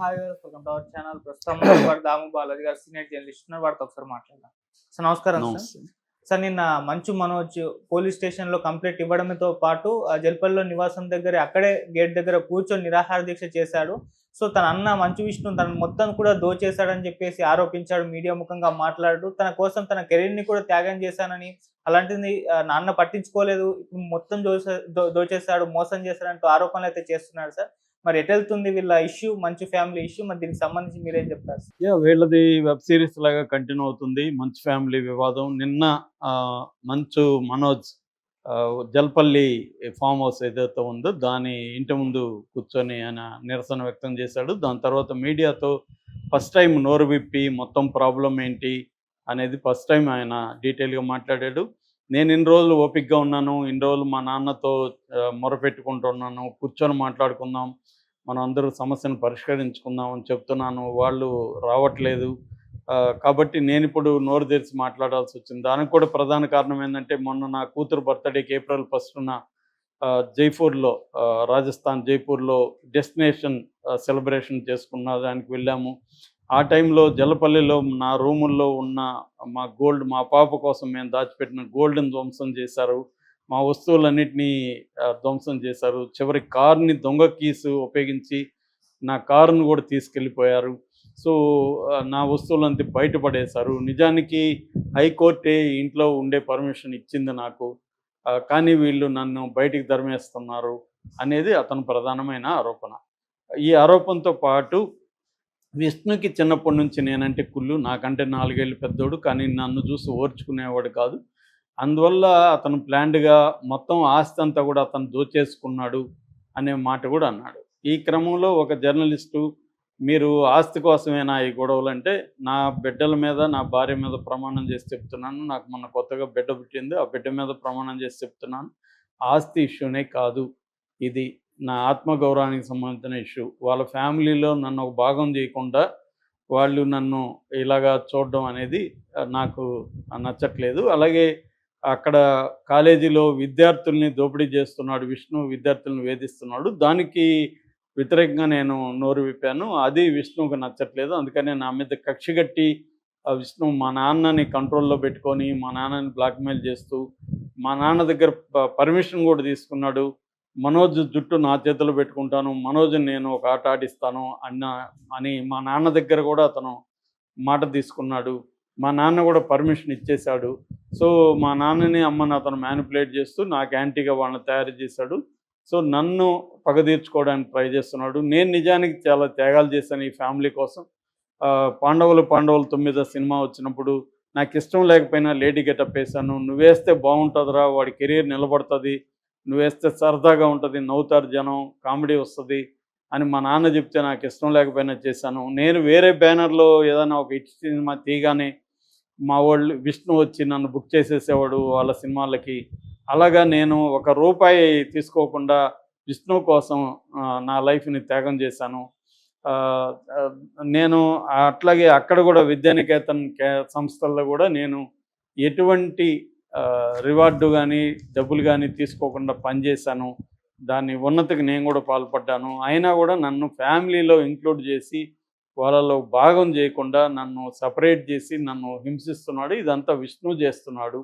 Hi welcome to our channel. ప్రస్తుతం మనతో దాము బాలాజీ గారు సీనియర్ జర్నలిస్ట్ ఉన్నారు. వారితో ఒకసారి మాట్లాడదాం. సార్ నమస్కారం సార్. నమస్తే. సార్ నిన్న మంచు మనోజ్ పోలీస్ స్టేషన్లో కంప్లైంట్ ఇవ్వడంతో పాటు జల్పల్లిలో నివాసం దగ్గర అక్కడే గేట్ దగ్గర కూర్చొని నిరాహార దీక్ష చేశాడు. సో తన అన్న మంచు విష్ణు తన మొత్తం కూడా దోచేశాడని చెప్పేసి ఆరోపించాడు. మీడియా ముఖంగా మాట్లాడుతూ తన కోసం తన కెరీర్ని కూడా త్యాగం చేశానని, అలాంటిది నాన్న పట్టించుకోలేదు, ఇప్పుడు మొత్తం దోచేశాడు, మోసం చేశాడంటూ ఆరోపణలు అయితే చేస్తున్నాడు సార్. మరి ఎటెళ్తుంది వీళ్ళ ఇష్యూ, మంచు ఫ్యామిలీ ఇష్యూ? మరి దీనికి సంబంధించి మీరేం చెప్తారు? వీళ్ళది వెబ్ సిరీస్ లాగా కంటిన్యూ అవుతుంది. మంచు ఫ్యామిలీ వివాదం. నిన్న మంచు మనోజ్ జల్పల్లి ఫామ్ హౌస్ ఏదైతే ఉందో దాని ఇంటి ముందు కూర్చొని ఆయన నిరసన వ్యక్తం చేశాడు. దాని తర్వాత మీడియాతో ఫస్ట్ టైం నోరు విప్పి మొత్తం ప్రాబ్లం ఏంటి అనేది ఫస్ట్ టైం ఆయన డీటెయిల్గా మాట్లాడాడు. నేను ఇన్ని రోజులు ఓపికగా ఉన్నాను, ఇన్ని రోజులు మా నాన్నతో మొరపెట్టుకుంటున్నాను, కూర్చొని మాట్లాడుకుందాం, మనం అందరూ సమస్యను పరిష్కరించుకుందాం అని చెప్తున్నాను, వాళ్ళు రావట్లేదు. కాబట్టి నేను ఇప్పుడు నోరు తెరిచి మాట్లాడాల్సి వచ్చింది. దానికి కూడా ప్రధాన కారణం ఏంటంటే, మొన్న నా కూతురు బర్త్డేకి ఏప్రిల్ 1న జైపూర్లో, రాజస్థాన్ జైపూర్లో డెస్టినేషన్ సెలబ్రేషన్ చేసుకున్న దానికి వెళ్ళాము. ఆ టైంలో జలపల్లిలో నా రూముల్లో ఉన్న మా పాప కోసం మేము దాచిపెట్టిన గోల్డ్ని ధ్వంసం చేశారు. మా వస్తువులన్నిటినీ ధ్వంసం చేశారు. చివరి కార్ని దొంగ కీసు ఉపయోగించి నా కారును కూడా తీసుకెళ్ళిపోయారు. సో నా వస్తువులంతా బయటపడేశారు. నిజానికి హైకోర్టే ఇంట్లో ఉండే పర్మిషన్ ఇచ్చింది నాకు, కానీ వీళ్ళు నన్ను బయటికి తరిమేస్తున్నారు అనేది అతను ప్రధానమైన ఆరోపణ. ఈ ఆరోపణతో పాటు విష్ణుకి చిన్నప్పటి నుంచి నేనంటే కుళ్ళు, నాకంటే 4 ఏళ్ళు పెద్దోడు, కానీ నన్ను చూసి ఓర్చుకునేవాడు కాదు. అందువల్ల అతను ప్లాన్డ్గా మొత్తం ఆస్తి అంతా కూడా అతను దోచేసుకున్నాడు అనే మాట కూడా అన్నాడు. ఈ క్రమంలో ఒక జర్నలిస్టు, మీరు ఆస్తి కోసమేనా ఈ గొడవలు అంటే, నా బిడ్డల మీద, నా భార్య మీద ప్రమాణం చేసి చెప్తున్నాను, నాకు మొన్న కొత్తగా బిడ్డ పుట్టింది, ఆ బిడ్డ మీద ప్రమాణం చేసి చెప్తున్నాను, ఆస్తి ఇష్యూనే కాదు, ఇది నా ఆత్మగౌరవానికి సంబంధించిన ఇష్యూ. వాళ్ళ ఫ్యామిలీలో నన్ను ఒక భాగం చేయకుండా వాళ్ళు నన్ను ఇలాగా చూడడం అనేది నాకు నచ్చట్లేదు. అలాగే అక్కడ కాలేజీలో విద్యార్థుల్ని దోపిడీ చేస్తున్నాడు విష్ణు, విద్యార్థులను వేధిస్తున్నాడు, దానికి వ్యతిరేకంగా నేను నోరు విప్పాను. అది విష్ణువుకు నచ్చట్లేదు. అందుకనే నా మీద కక్షిగట్టి విష్ణు మా నాన్నని కంట్రోల్లో పెట్టుకొని మా నాన్నని బ్లాక్మెయిల్ చేస్తూ, మా నాన్న దగ్గర పర్మిషన్ కూడా తీసుకున్నాడు. మనోజ్ జుట్టు నా చేతిలో పెట్టుకుంటాను, మనోజ్ని నేను ఒక ఆట ఆడిస్తాను అని మా నాన్న దగ్గర కూడా అతను మాట తీసుకున్నాడు. మా నాన్న కూడా పర్మిషన్ ఇచ్చేశాడు. సో మా నాన్నని, అమ్మని అతను మ్యానిపులేట్ చేస్తూ నాకు యాంటీగా వాళ్ళని తయారు చేశాడు. సో నన్ను పగ తీర్చుకోవడానికి ట్రై చేస్తున్నాడు. నేను నిజానికి చాలా త్యాగాలు చేశాను ఈ ఫ్యామిలీ కోసం. పాండవులు 9 సినిమా వచ్చినప్పుడు నాకు ఇష్టం లేకపోయినా లేడీ గెటప్ వేశాను. నువ్వేస్తే బాగుంటుందిరా, వాడి కెరీర్ నిలబడుతుంది, నువ్వేస్తే సరదాగా ఉంటుంది, నవ్వుతారు జనం, కామెడీ వస్తుంది అని మా నాన్న చెప్తే నాకు ఇష్టం లేకపోయినా చేశాను. నేను వేరే బ్యానర్లో ఏదైనా ఒక హిట్ సినిమా తీయగానే మా వాళ్ళు విష్ణు వచ్చి నన్ను బుక్ చేసేసేవాడు వాళ్ళ సినిమాలకి. అలాగా నేను ₹1 తీసుకోకుండా విష్ణు కోసం నా లైఫ్ని త్యాగం చేశాను. నేను అట్లాగే అక్కడ కూడా విద్యానికేతన్ సంస్థల్లో కూడా నేను ఎటువంటి రివార్డు కానీ డబ్బులు కానీ తీసుకోకుండా పనిచేశాను. దాని ఉన్నతికి నేను కూడా పాల్పడ్డాను. అయినా కూడా నన్ను ఫ్యామిలీలో ఇంక్లూడ్ చేసి వాళ్ళలో భాగం చేయకుండా నన్ను సపరేట్ చేసి నన్ను హింసిస్తున్నాడు. ఇదంతా విష్ణు చేస్తున్నాడు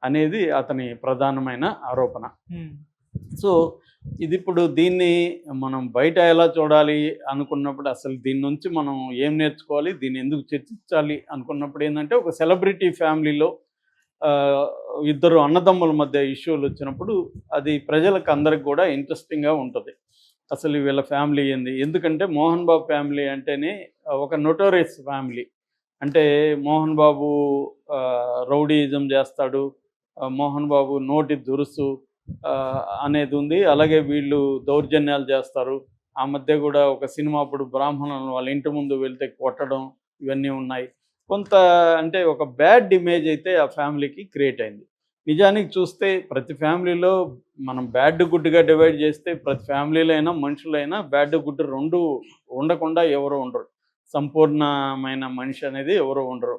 అనేది అతని ప్రధానమైన ఆరోపణ. సో ఇది ఇప్పుడు దీన్ని మనం బయట ఎలా చూడాలి అనుకున్నప్పుడు, అసలు దీని నుంచి మనం ఏం నేర్చుకోవాలి, దీన్ని ఎందుకు చర్చించాలి అనుకున్నప్పుడు ఏంటంటే, ఒక సెలబ్రిటీ ఫ్యామిలీలో ఇద్దరు అన్నదమ్ముల మధ్య ఇష్యూలు వచ్చినప్పుడు అది ప్రజలకు అందరికి కూడా ఇంట్రెస్టింగ్గా ఉంటుంది. అసలు వీళ్ళ ఫ్యామిలీ ఏంది? ఎందుకంటే మోహన్ బాబు ఫ్యామిలీ అంటేనే ఒక నోటోరియస్ ఫ్యామిలీ. అంటే మోహన్ బాబు రౌడీయిజం చేస్తాడు, మోహన్ బాబు నోటి దురుసు అనేది ఉంది. అలాగే వీళ్ళు దౌర్జన్యాలు చేస్తారు. ఆ మధ్య కూడా ఒక సినిమా అప్పుడు బ్రాహ్మణులను వాళ్ళ ఇంటి ముందు వెళ్తే కొట్టడం, ఇవన్నీ ఉన్నాయి. కొంత అంటే ఒక బ్యాడ్ ఇమేజ్ అయితే ఆ ఫ్యామిలీకి క్రియేట్ అయింది. నిజానికి చూస్తే ప్రతి ఫ్యామిలీలో మనం బ్యాడ్ గుడ్గా డివైడ్ చేస్తే ప్రతి ఫ్యామిలీలో అయినా మనుషులైనా బ్యాడ్ గుడ్ రెండు ఉండకుండా ఎవరు ఉండరు. సంపూర్ణమైన మనిషి అనేది ఎవరు ఉండరు.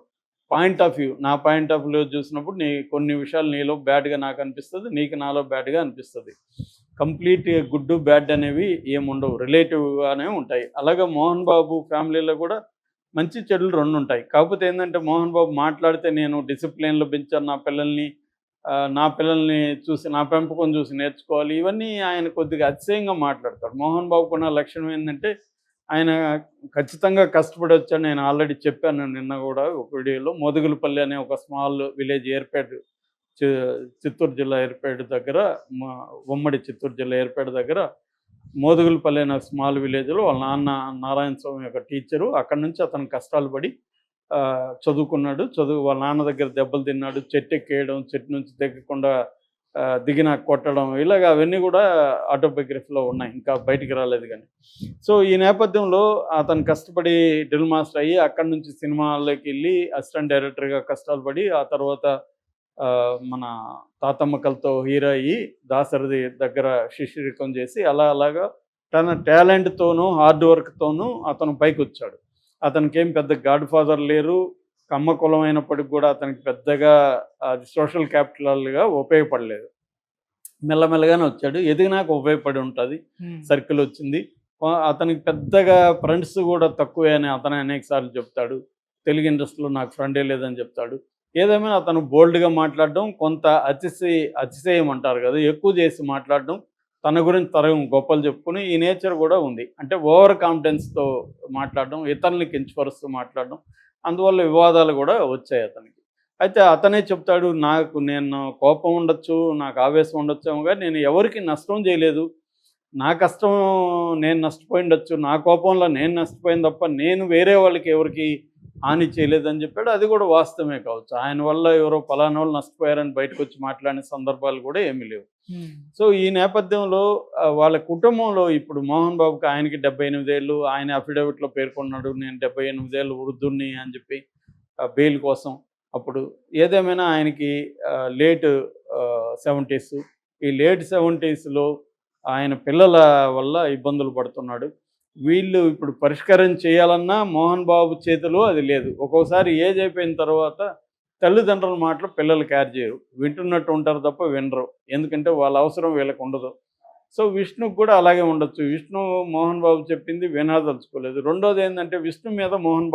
పాయింట్ ఆఫ్ వ్యూ, నా పాయింట్ ఆఫ్ వ్యూ చూసినప్పుడు కొన్ని విషయాలు నీలో బ్యాడ్గా నాకు అనిపిస్తుంది, నీకు నాలో బ్యాడ్గా అనిపిస్తుంది. కంప్లీట్ గుడ్ బ్యాడ్ అనేవి ఏముండవు, రిలేటివ్గానే ఉంటాయి. అలాగే మోహన్ బాబు ఫ్యామిలీలో కూడా మంచి చెడులు రెండు ఉంటాయి. కాకపోతే ఏంటంటే మోహన్ బాబు మాట్లాడితే నేను డిసిప్లిన్లో పెంచాను నా పిల్లల్ని చూసి నా పెంపకం చూసి నేర్చుకోవాలి, ఇవన్నీ ఆయన కొద్దిగా అతిశయంగా మాట్లాడతాడు. మోహన్ బాబుకున్న లక్షణం ఏంటంటే ఆయన ఖచ్చితంగా కష్టపడి వచ్చాడు. నేను ఆల్రెడీ చెప్పాను నిన్న కూడా ఒక వీడియోలో. మోదుగులపల్లి అనే ఒక స్మాల్ విలేజ్ చిత్తూరు జిల్లా ఏర్పేట దగ్గర, ఉమ్మడి చిత్తూరు జిల్లా ఏర్పేట దగ్గర మోదుగులపల్లి అనే స్మాల్ విలేజ్లో వాళ్ళ నాన్న నారాయణ స్వామి యొక్క టీచరు. అక్కడి నుంచి అతను కష్టాలు పడి చదువుకున్నాడు. వాళ్ళ నాన్న దగ్గర దెబ్బలు తిన్నాడు, చెట్టు ఎక్కేయడం, చెట్టు నుంచి దిగకుండా దిగిన కొట్టడం, ఇలాగ అవన్నీ కూడా ఆటోబయోగ్రఫీలో ఉన్నాయి, ఇంకా బయటికి రాలేదు కానీ. సో ఈ నేపథ్యంలో అతను కష్టపడి డ్రిల్ మాస్టర్ అయ్యి అక్కడి నుంచి సినిమాల్లోకి వెళ్ళి అసిస్టెంట్ డైరెక్టర్గా కష్టాలు పడి ఆ తర్వాత మన తాతమ్మకలతో హీరో అయ్యి దాసరథి దగ్గర శిష్యరికం చేసి అలాగా తన టాలెంట్తోనూ హార్డ్ వర్క్తోనూ అతను పైకి వచ్చాడు. అతనికి ఏం పెద్ద గాడ్ ఫాదర్ లేరు, కమ్మ కులం అయినప్పటికి కూడా అతనికి పెద్దగా అది సోషల్ క్యాపిటల్గా ఉపయోగపడలేదు. మెల్లమెల్లగానే వచ్చాడు, ఎదిగినాక ఉపయోగపడి ఉంటుంది, సర్కిల్ వచ్చింది. అతనికి పెద్దగా ఫ్రెండ్స్ కూడా తక్కువే అని అతను అనేక సార్లు చెప్తాడు. తెలుగు ఇండస్ట్రీలో నాకు ఫ్రెండే లేదని చెప్తాడు. ఏదేమైనా అతను బోల్డ్గా మాట్లాడడం, కొంత అతిశయం అంటారు కదా, ఎక్కువ చేసి మాట్లాడడం, తన గురించి తరం గొప్పలు చెప్పుకుని ఈ నేచర్ కూడా ఉంది. అంటే ఓవర్ కాన్ఫిడెన్స్తో మాట్లాడడం, ఇతరుల్ని కించపరుస్తూ మాట్లాడడం, అందువల్ల వివాదాలు కూడా వచ్చాయి అతనికి. అయితే అతనే చెప్తాడు, నేను కోపం ఉండొచ్చు, నాకు ఆవేశం ఉండొచ్చేమో కానీ నేను ఎవరికి నష్టం చేయలేదు, నా కష్టం నేను నష్టపోయి ఉండొచ్చు, నా కోపంలో నేను నష్టపోయింది తప్ప నేను వేరే వాళ్ళకి ఎవరికి హాని చేయలేదని చెప్పాడు. అది కూడా వాస్తవమే కావచ్చు. ఆయన వల్ల ఎవరో పలానా వాళ్ళు నష్టపోయారని బయటకు వచ్చి మాట్లాడిన సందర్భాలు కూడా ఏమీ లేవు. సో ఈ నేపథ్యంలో వాళ్ళ కుటుంబంలో ఇప్పుడు మోహన్ బాబుకి ఆయనకి 78 ఏళ్ళు, ఆయన అఫిడవిట్లో పేర్కొన్నాడు నేను 78 ఏళ్ళు వృద్ధుణ్ణి అని చెప్పి బెయిల్ కోసం. అప్పుడు ఏదేమైనా ఆయనకి లేట్ 70s, ఈ లేట్ 70sలో ఆయన పిల్లల వల్ల ఇబ్బందులు పడుతున్నాడు. వీళ్ళు ఇప్పుడు పరిష్కారం చేయాలన్నా మోహన్ బాబు చేతిలో అది లేదు. ఒక్కోసారి ఏజ్ అయిపోయిన తర్వాత తల్లిదండ్రుల మాటలు పిల్లలు క్యారీ చేయరు, వింటున్నట్టు ఉంటారు తప్ప వినరు. ఎందుకంటే వాళ్ళ అవసరం వీళ్ళకి ఉండదు. సో విష్ణుకు కూడా అలాగే ఉండొచ్చు. విష్ణు మోహన్ బాబు చెప్పింది వినదలుచుకోలేదు. రెండోది ఏంటంటే విష్ణు మీద మోహన్